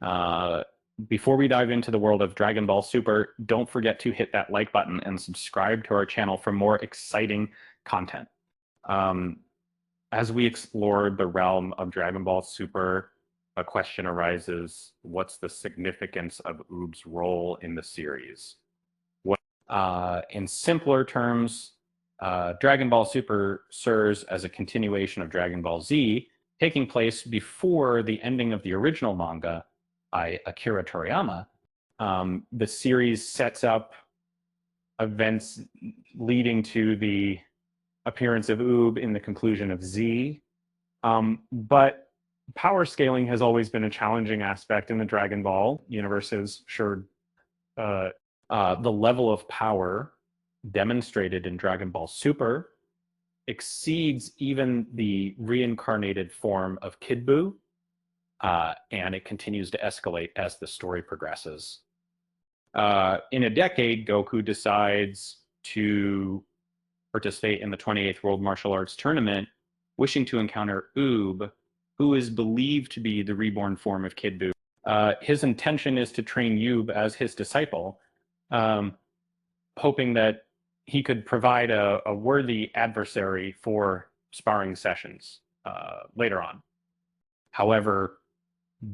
Uh, Before we dive into the world of Dragon Ball Super, don't forget to hit that like button and subscribe to our channel for more exciting content. Um, as we explore the realm of Dragon Ball Super, a question arises: what's the significance of Oob's role in the series? In simpler terms, Dragon Ball Super serves as a continuation of Dragon Ball Z, taking place before the ending of the original manga by Akira Toriyama. The series sets up events leading to the appearance of Oob in the conclusion of Z. But power scaling has always been a challenging aspect in the Dragon Ball universes. Sure, uh, the level of power demonstrated in Dragon Ball Super exceeds even the reincarnated form of Kid Buu, and it continues to escalate as the story progresses. In a decade, Goku decides to participate in the 28th World Martial Arts Tournament, wishing to encounter Oob, who is believed to be the reborn form of Kid Buu. His intention is to train Oob as his disciple, um, hoping that he could provide a worthy adversary for sparring sessions later on. However,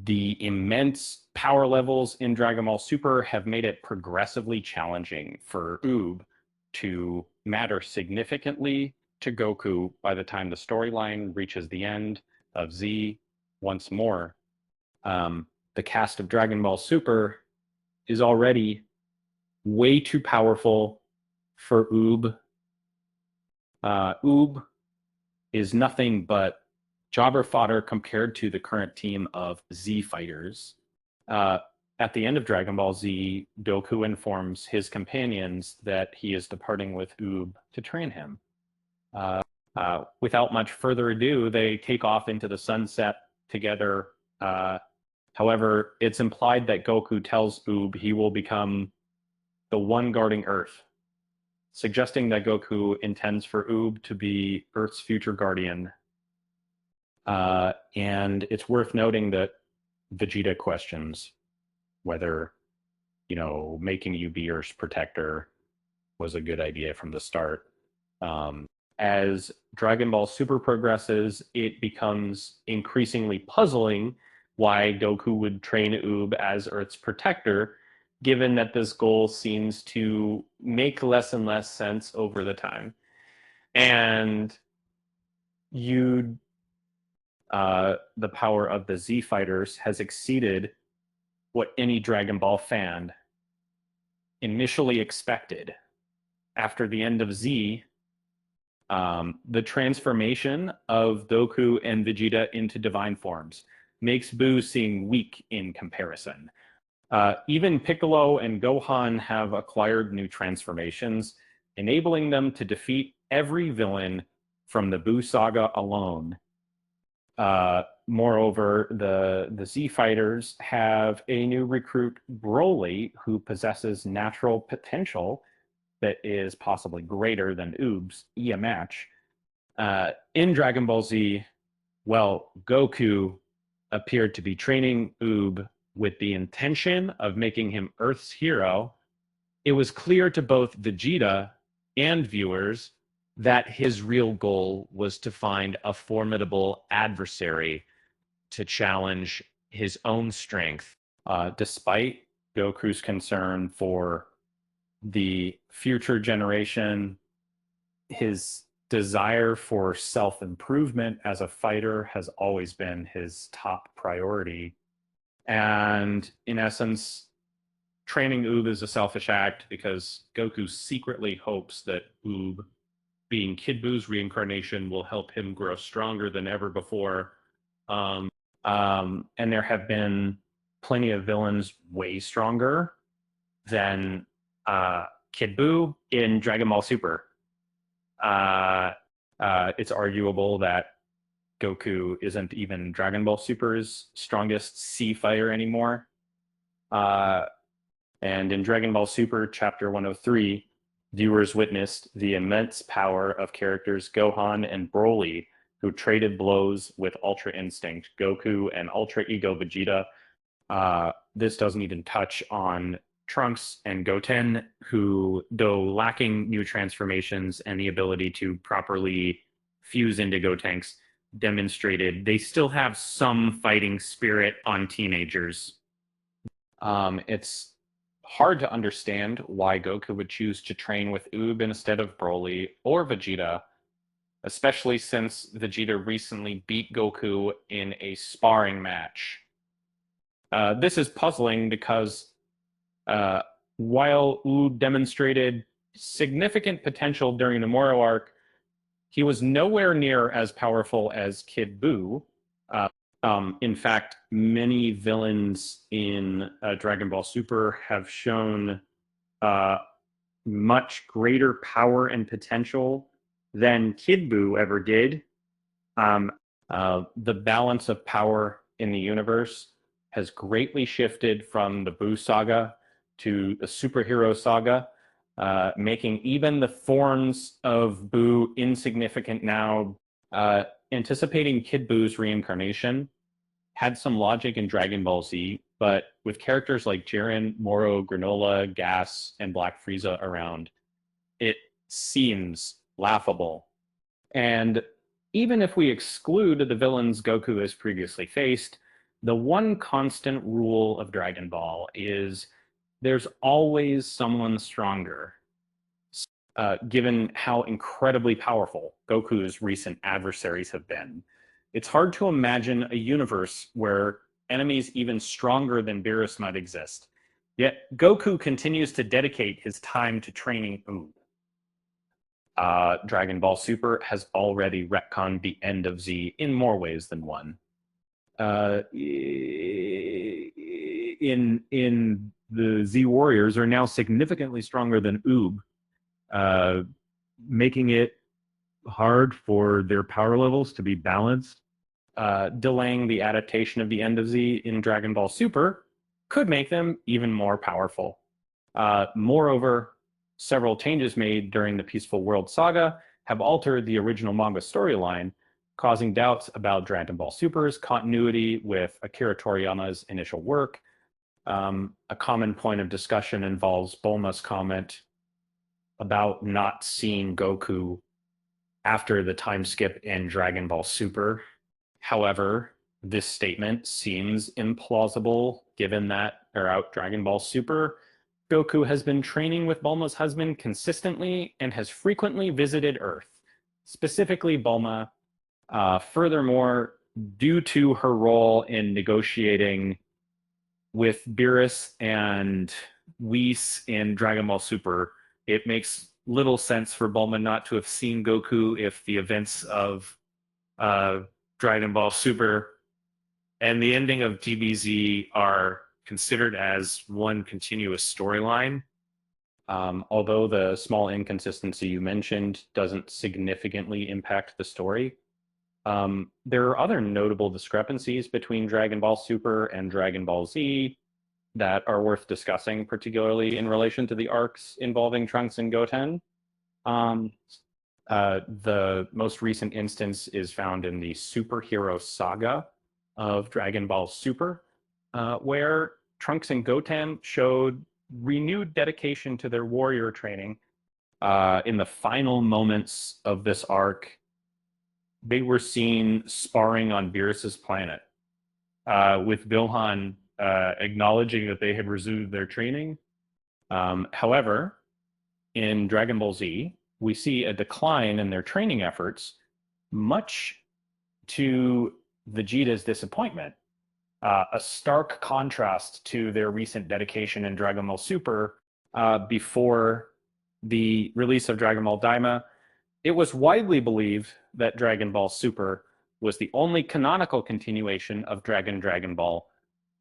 the immense power levels in Dragon Ball Super have made it progressively challenging for Oob to matter significantly to Goku by the time the storyline reaches the end of Z once more. The cast of Dragon Ball Super is already way too powerful for Oob. Oob is nothing but jobber fodder compared to the current team of Z fighters. Uh, at the end of Dragon Ball Z, Goku informs his companions that he is departing with Oob to train him. Without much further ado, they take off into the sunset together. However, it's implied that Goku tells Oob he will become the one guarding Earth, suggesting that Goku intends for Oob to be Earth's future guardian. And it's worth noting that Vegeta questions whether, making you be Earth's protector was a good idea from the start. As Dragon Ball Super progresses, it becomes increasingly puzzling why Goku would train Oob as Earth's protector, given that this goal seems to make less and less sense over the time. And you the power of the Z fighters has exceeded what any Dragon Ball fan initially expected. After the end of Z, the transformation of Goku and Vegeta into divine forms makes Buu seem weak in comparison. Even Piccolo and Gohan have acquired new transformations, enabling them to defeat every villain from the Buu saga alone. Moreover, the Z fighters have a new recruit, Broly, who possesses natural potential that is possibly greater than Oob's, a match. In Dragon Ball Z, well, Goku appeared to be training Oob with the intention of making him Earth's hero. It was clear to both Vegeta and viewers that his real goal was to find a formidable adversary to challenge his own strength, despite Goku's concern for the future generation. His desire for self improvement as a fighter has always been his top priority. And in essence, training Oob is a selfish act because Goku secretly hopes that Oob, being Kid Buu's reincarnation, will help him grow stronger than ever before. And there have been plenty of villains way stronger than Kid Buu in Dragon Ball Super. It's arguable that Goku isn't even Dragon Ball Super's strongest C fighter anymore. And in Dragon Ball Super Chapter 103, viewers witnessed the immense power of characters Gohan and Broly, who traded blows with Ultra Instinct Goku and Ultra Ego Vegeta, This doesn't even touch on Trunks and Goten, who, though lacking new transformations and the ability to properly fuse into Gotenks, demonstrated they still have some fighting spirit on teenagers. It's hard to understand why Goku would choose to train with Oob instead of Broly or Vegeta, especially since Vegeta recently beat Goku in a sparring match. This is puzzling because uh, while Oob demonstrated significant potential during the Moro arc, he was nowhere near as powerful as Kid Buu. In fact, many villains in Dragon Ball Super have shown uh, much greater power and potential than Kid Buu ever did. Um, the balance of power in the universe has greatly shifted from the Buu saga to the superhero saga, making even the forms of Buu insignificant now. Anticipating Kid Buu's reincarnation had some logic in Dragon Ball Z, but with characters like Jiren, Moro, Granola, Gas, and Black Frieza around, it seems laughable. And even if we exclude the villains Goku has previously faced, the one constant rule of Dragon Ball is there's always someone stronger. Given how incredibly powerful Goku's recent adversaries have been, it's hard to imagine a universe where enemies even stronger than Beerus might exist. Yet Goku continues to dedicate his time to training Oob. Dragon Ball Super has already retconned the end of Z in more ways than one. In the Z Warriors are now significantly stronger than Oob, making it hard for their power levels to be balanced. Delaying the adaptation of the end of Z in Dragon Ball Super could make them even more powerful. Moreover, several changes made during the Peaceful World saga have altered the original manga storyline, causing doubts about Dragon Ball Super's continuity with Akira Toriyama's initial work. A common point of discussion involves Bulma's comment about not seeing Goku after the time skip in Dragon Ball Super. However, this statement seems implausible given that throughout Dragon Ball Super, Goku has been training with Bulma's husband consistently and has frequently visited Earth, specifically Bulma. Furthermore, due to her role in negotiating with Beerus and Whis in Dragon Ball Super, it makes little sense for Bulma not to have seen Goku if the events of Dragon Ball Super and the ending of DBZ are considered as one continuous storyline. Although the small inconsistency you mentioned doesn't significantly impact the story, there are other notable discrepancies between Dragon Ball Super and Dragon Ball Z that are worth discussing, particularly in relation to the arcs involving Trunks and Goten. Um, the most recent instance is found in the superhero saga of Dragon Ball Super, where Trunks and Goten showed renewed dedication to their warrior training. In the final moments of this arc, they were seen sparring on Beerus's planet, with Bilhan acknowledging that they had resumed their training. However, in Dragon Ball Z, we see a decline in their training efforts, much to Vegeta's disappointment. A stark contrast to their recent dedication in Dragon Ball Super before the release of Dragon Ball Daima. It was widely believed that Dragon Ball Super was the only canonical continuation of Dragon Ball,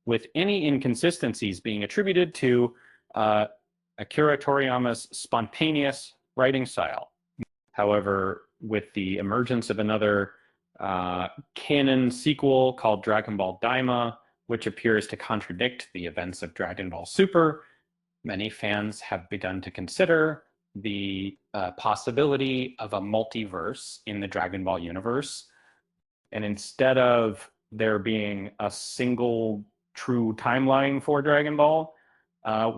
with any inconsistencies being attributed to Akira Toriyama's spontaneous writing style. However, with the emergence of another canon sequel called Dragon Ball Daima, which appears to contradict the events of Dragon Ball Super, many fans have begun to consider the possibility of a multiverse in the Dragon Ball universe. And instead of there being a single true timeline for Dragon Ball,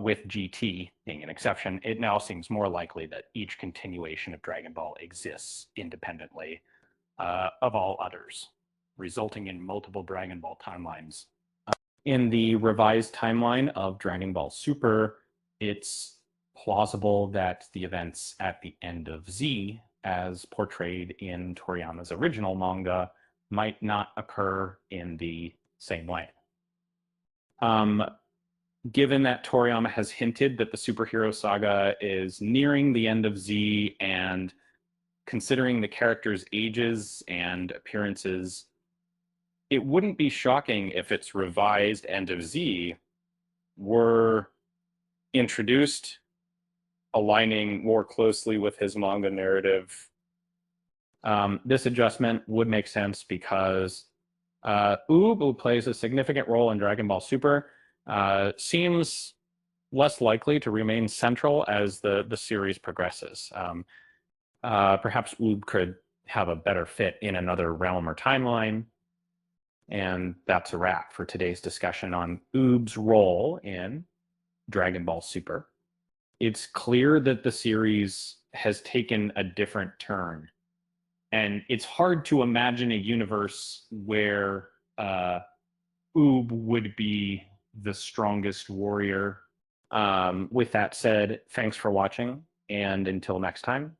with GT being an exception, it now seems more likely that each continuation of Dragon Ball exists independently of all others, resulting in multiple Dragon Ball timelines. In the revised timeline of Dragon Ball Super, it's plausible that the events at the end of Z, as portrayed in Toriyama's original manga, might not occur in the same way. Given that Toriyama has hinted that the superhero saga is nearing the end of Z, and considering the characters' ages and appearances, it wouldn't be shocking if its revised end of Z were introduced aligning more closely with his manga narrative. This adjustment would make sense because Oob, who plays a significant role in Dragon Ball Super, seems less likely to remain central as the series progresses. Perhaps Oob could have a better fit in another realm or timeline. And that's a wrap for today's discussion on Oob's role in Dragon Ball Super. It's clear that the series has taken a different turn. And it's hard to imagine a universe where Oob would be the strongest warrior. With that said, thanks for watching, and until next time,